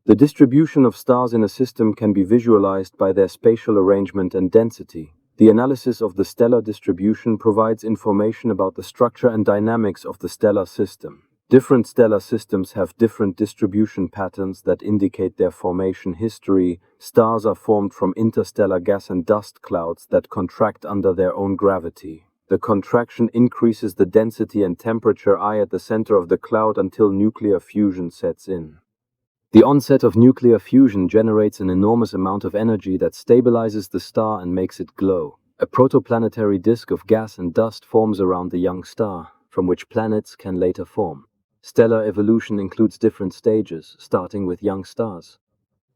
The distribution of stars in a system can be visualized by their spatial arrangement and density. The analysis of the stellar distribution provides information about the structure and dynamics of the stellar system. Different stellar systems have different distribution patterns that indicate their formation history. Stars are formed from interstellar gas and dust clouds that contract under their own gravity. The contraction increases the density and temperature I at the center of the cloud until nuclear fusion sets in. The onset of nuclear fusion generates an enormous amount of energy that stabilizes the star and makes it glow. A protoplanetary disk of gas and dust forms around the young star, from which planets can later form. Stellar evolution includes different stages, starting with young stars.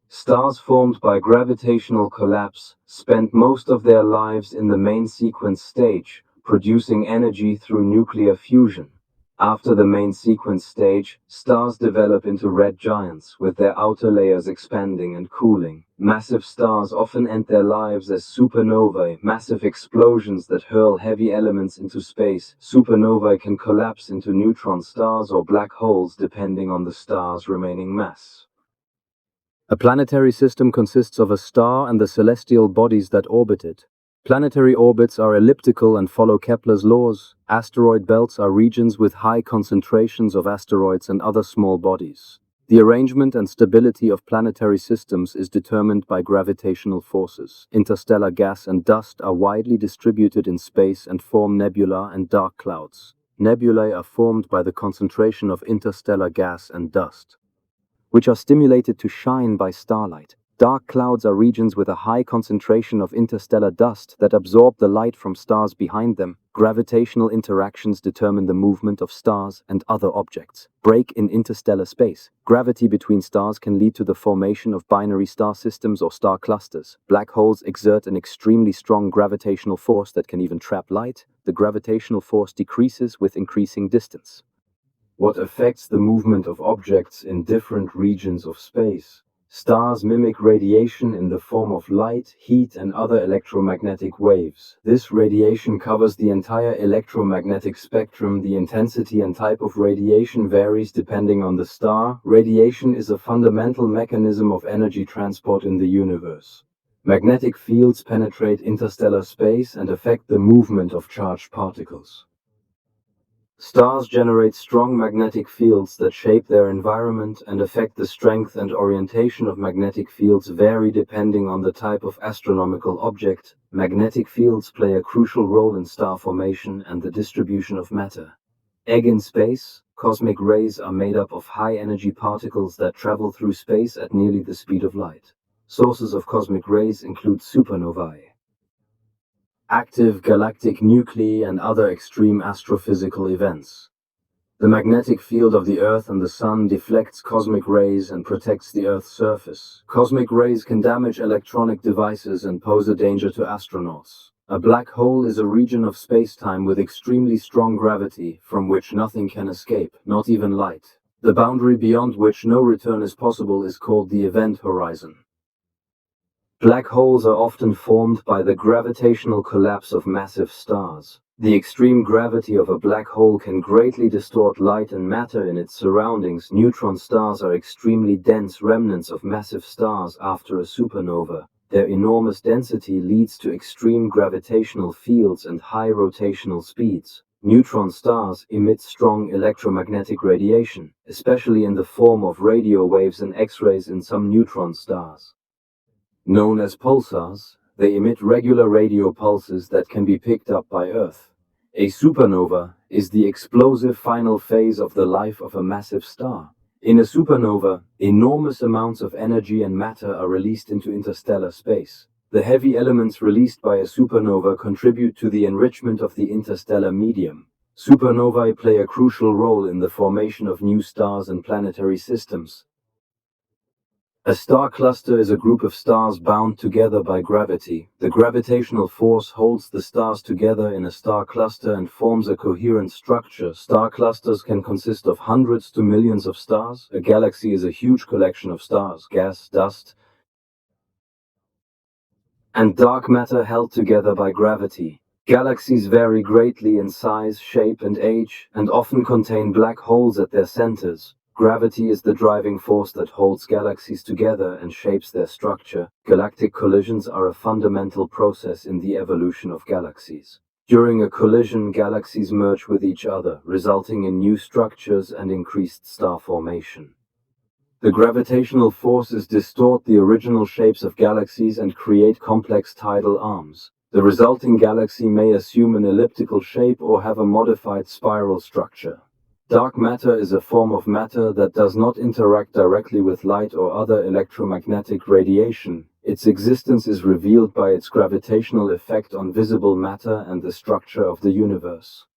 Stars formed by gravitational collapse spend most of their lives in the main sequence stage, producing energy through nuclear fusion. After the main sequence stage, stars develop into red giants, with their outer layers expanding and cooling. Massive stars often end their lives as supernovae, massive explosions that hurl heavy elements into space. Supernovae can collapse into neutron stars or black holes depending on the star's remaining mass. A planetary system consists of a star and the celestial bodies that orbit it. Planetary orbits are elliptical and follow Kepler's laws. Asteroid belts are regions with high concentrations of asteroids and other small bodies. The arrangement and stability of planetary systems is determined by gravitational forces. Interstellar gas and dust are widely distributed in space and form nebula and dark clouds. Nebulae are formed by the concentration of interstellar gas and dust, which are stimulated to shine by starlight. Dark clouds are regions with a high concentration of interstellar dust that absorb the light from stars behind them. Gravitational interactions determine the movement of stars and other objects. Break in interstellar space. Gravity between stars can lead to the formation of binary star systems or star clusters. Black holes exert an extremely strong gravitational force that can even trap light. The gravitational force decreases with increasing distance. What affects the movement of objects in different regions of space? Stars mimic radiation in the form of light, heat, and other electromagnetic waves. This radiation covers the entire electromagnetic spectrum. The intensity and type of radiation varies depending on the star. Radiation is a fundamental mechanism of energy transport in the universe. Magnetic fields penetrate interstellar space and affect the movement of charged particles. Stars generate strong magnetic fields that shape their environment and affect the strength and orientation of magnetic fields vary depending on the type of astronomical object. Magnetic fields play a crucial role in star formation and the distribution of matter. Egg in space, cosmic rays are made up of high-energy particles that travel through space at nearly the speed of light. Sources of cosmic rays include supernovae, active galactic nuclei, and other extreme astrophysical events. The magnetic field of the Earth and the Sun deflects cosmic rays and protects the Earth's surface. Cosmic rays can damage electronic devices and pose a danger to astronauts. A black hole is a region of space-time with extremely strong gravity, from which nothing can escape, not even light. The boundary beyond which no return is possible is called the event horizon. Black holes are often formed by the gravitational collapse of massive stars. The extreme gravity of a black hole can greatly distort light and matter in its surroundings. Neutron stars are extremely dense remnants of massive stars after a supernova. Their enormous density leads to extreme gravitational fields and high rotational speeds. Neutron stars emit strong electromagnetic radiation, especially in the form of radio waves and X-rays in some neutron stars. Known as pulsars, they emit regular radio pulses that can be picked up by Earth. A supernova is the explosive final phase of the life of a massive star. In a supernova, enormous amounts of energy and matter are released into interstellar space. The heavy elements released by a supernova contribute to the enrichment of the interstellar medium. Supernovae play a crucial role in the formation of new stars and planetary systems. A star cluster is a group of stars bound together by gravity. The gravitational force holds the stars together in a star cluster and forms a coherent structure. Star clusters can consist of hundreds to millions of stars. A galaxy is a huge collection of stars, gas, dust, and dark matter held together by gravity. Galaxies vary greatly in size, shape, and age, and often contain black holes at their centers. Gravity is the driving force that holds galaxies together and shapes their structure. Galactic collisions are a fundamental process in the evolution of galaxies. During a collision, galaxies merge with each other, resulting in new structures and increased star formation. The gravitational forces distort the original shapes of galaxies and create complex tidal arms. The resulting galaxy may assume an elliptical shape or have a modified spiral structure. Dark matter is a form of matter that does not interact directly with light or other electromagnetic radiation. Its existence is revealed by its gravitational effect on visible matter and the structure of the universe.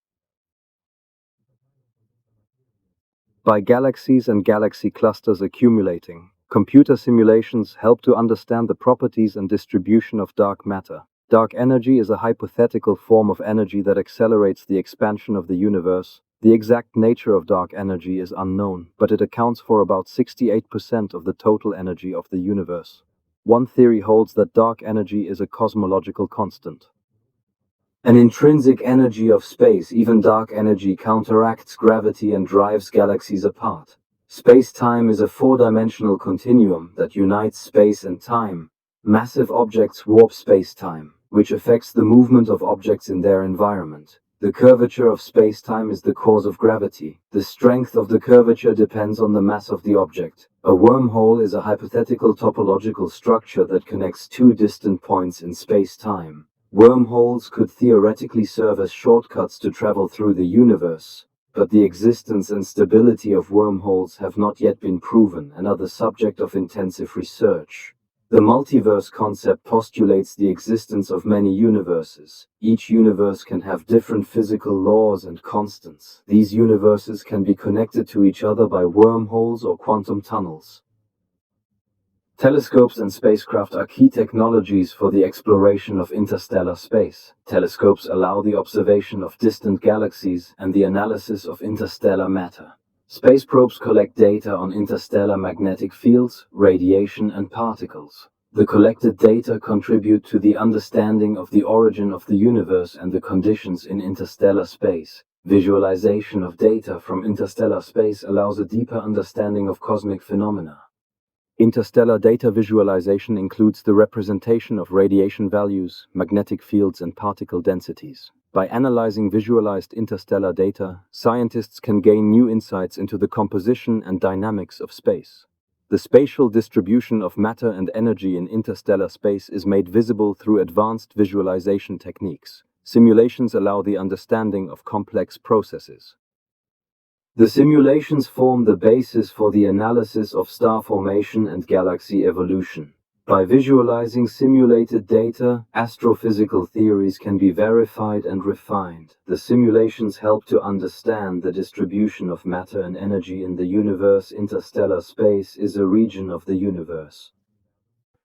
By galaxies and galaxy clusters accumulating, computer simulations help to understand the properties and distribution of dark matter. Dark energy is a hypothetical form of energy that accelerates the expansion of the universe. The exact nature of dark energy is unknown, but it accounts for about 68% of the total energy of the universe. One theory holds that dark energy is a cosmological constant. An intrinsic energy of space. Even dark energy counteracts gravity and drives galaxies apart. Space-time is a four-dimensional continuum that unites space and time. Massive objects warp space-time, which affects the movement of objects in their environment. The curvature of space-time is the cause of gravity. The strength of the curvature depends on the mass of the object. A wormhole is a hypothetical topological structure that connects two distant points in space-time. Wormholes could theoretically serve as shortcuts to travel through the universe, but the existence and stability of wormholes have not yet been proven and are the subject of intensive research. The multiverse concept postulates the existence of many universes. Each universe can have different physical laws and constants. These universes can be connected to each other by wormholes or quantum tunnels. Telescopes and spacecraft are key technologies for the exploration of interstellar space. Telescopes allow the observation of distant galaxies and the analysis of interstellar matter. Space probes collect data on interstellar magnetic fields, radiation, and particles. The collected data contribute to the understanding of the origin of the universe and the conditions in interstellar space. Visualization of data from interstellar space allows a deeper understanding of cosmic phenomena. Interstellar data visualization includes the representation of radiation values, magnetic fields, and particle densities. By analyzing visualized interstellar data, scientists can gain new insights into the composition and dynamics of space. The spatial distribution of matter and energy in interstellar space is made visible through advanced visualization techniques. Simulations allow the understanding of complex processes. The simulations form the basis for the analysis of star formation and galaxy evolution. By visualizing simulated data, astrophysical theories can be verified and refined. The simulations help to understand the distribution of matter and energy in the universe. Interstellar space is a region of the universe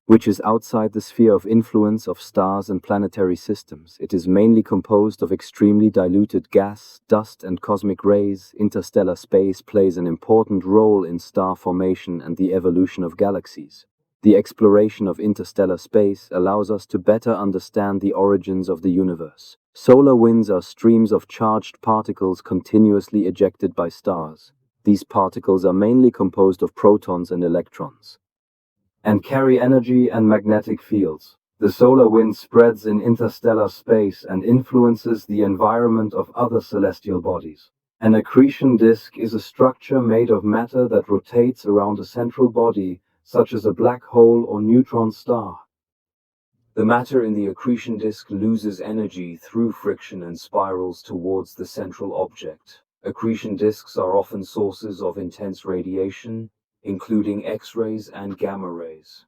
which is outside the sphere of influence of stars and planetary systems. It is mainly composed of extremely diluted gas, dust, and cosmic rays. Interstellar space plays an important role in star formation and the evolution of galaxies. The exploration of interstellar space allows us to better understand the origins of the universe. Solar winds are streams of charged particles continuously ejected by stars. These particles are mainly composed of protons and electrons and carry energy and magnetic fields. The solar wind spreads in interstellar space and influences the environment of other celestial bodies. An accretion disk is a structure made of matter that rotates around a central body, such as a black hole or neutron star. The matter in the accretion disk loses energy through friction and spirals towards the central object. Accretion disks are often sources of intense radiation, including X-rays and gamma rays.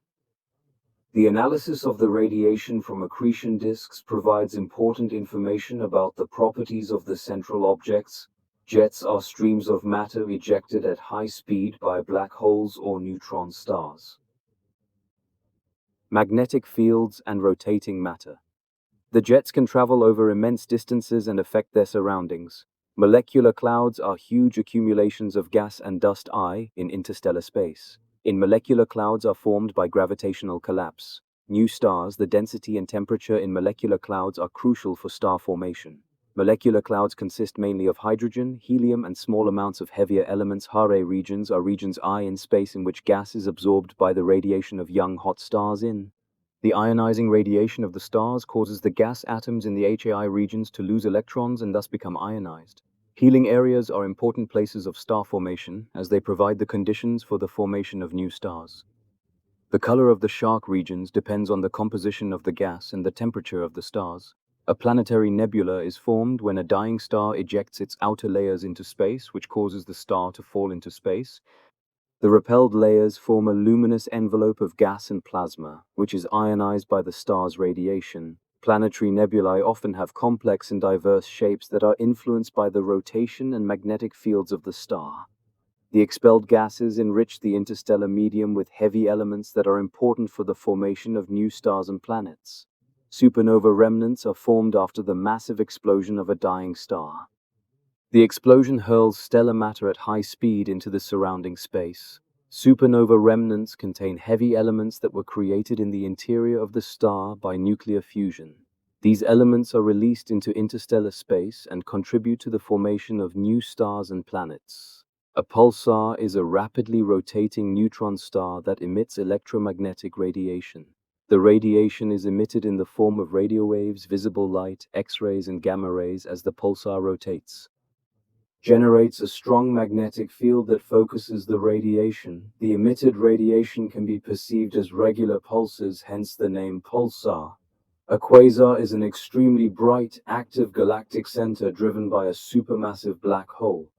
The analysis of the radiation from accretion disks provides important information about the properties of the central objects. Jets are streams of matter ejected at high speed by black holes or neutron stars. Magnetic fields and rotating matter. The jets can travel over immense distances and affect their surroundings. Molecular clouds are huge accumulations of gas and dust in interstellar space. Molecular clouds are formed by gravitational collapse. New stars, the density and temperature in molecular clouds are crucial for star formation. Molecular clouds consist mainly of hydrogen, helium, and small amounts of heavier elements. Hare regions are regions I in space in which gas is absorbed by the radiation of young hot stars in. The ionizing radiation of the stars causes the gas atoms in the HAI regions to lose electrons and thus become ionized. Healing areas are important places of star formation as they provide the conditions for the formation of new stars. The color of the shark regions depends on the composition of the gas and the temperature of the stars. A planetary nebula is formed when a dying star ejects its outer layers into space, which causes the star to fall into space. The repelled layers form a luminous envelope of gas and plasma, which is ionized by the star's radiation. Planetary nebulae often have complex and diverse shapes that are influenced by the rotation and magnetic fields of the star. The expelled gases enrich the interstellar medium with heavy elements that are important for the formation of new stars and planets. Supernova remnants are formed after the massive explosion of a dying star. The explosion hurls stellar matter at high speed into the surrounding space. Supernova remnants contain heavy elements that were created in the interior of the star by nuclear fusion. These elements are released into interstellar space and contribute to the formation of new stars and planets. A pulsar is a rapidly rotating neutron star that emits electromagnetic radiation. The radiation is emitted in the form of radio waves, visible light, X-rays, and gamma rays as the pulsar rotates. Generates a strong magnetic field that focuses the radiation. The emitted radiation can be perceived as regular pulses, hence the name pulsar. A quasar is an extremely bright, active galactic center driven by a supermassive black hole.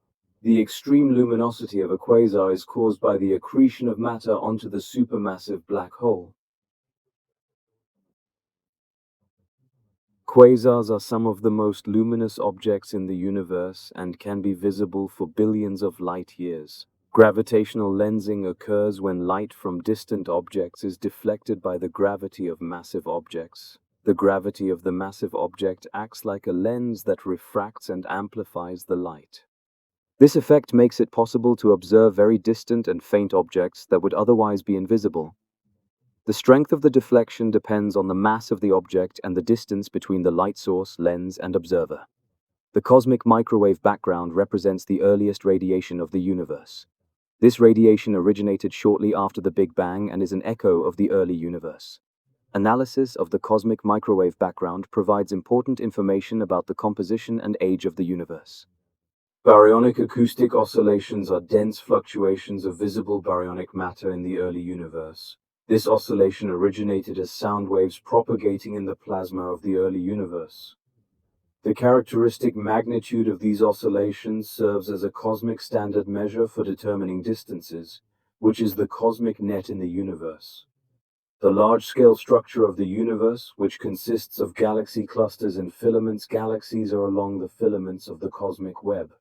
The extreme luminosity of a quasar is caused by the accretion of matter onto the supermassive black hole. Quasars are some of the most luminous objects in the universe and can be visible for billions of light years. Gravitational lensing occurs when light from distant objects is deflected by the gravity of massive objects. The gravity of the massive object acts like a lens that refracts and amplifies the light. This effect makes it possible to observe very distant and faint objects that would otherwise be invisible. The strength of the deflection depends on the mass of the object and the distance between the light source, lens, and observer. The cosmic microwave background represents the earliest radiation of the universe. This radiation originated shortly after the Big Bang and is an echo of the early universe. Analysis of the cosmic microwave background provides important information about the composition and age of the universe. Baryonic acoustic oscillations are dense fluctuations of visible baryonic matter in the early universe. This oscillation originated as sound waves propagating in the plasma of the early universe. The characteristic magnitude of these oscillations serves as a cosmic standard measure for determining distances, which is the cosmic net in the universe. The large-scale structure of the universe, which consists of galaxy clusters and filaments, galaxies are along the filaments of the cosmic web.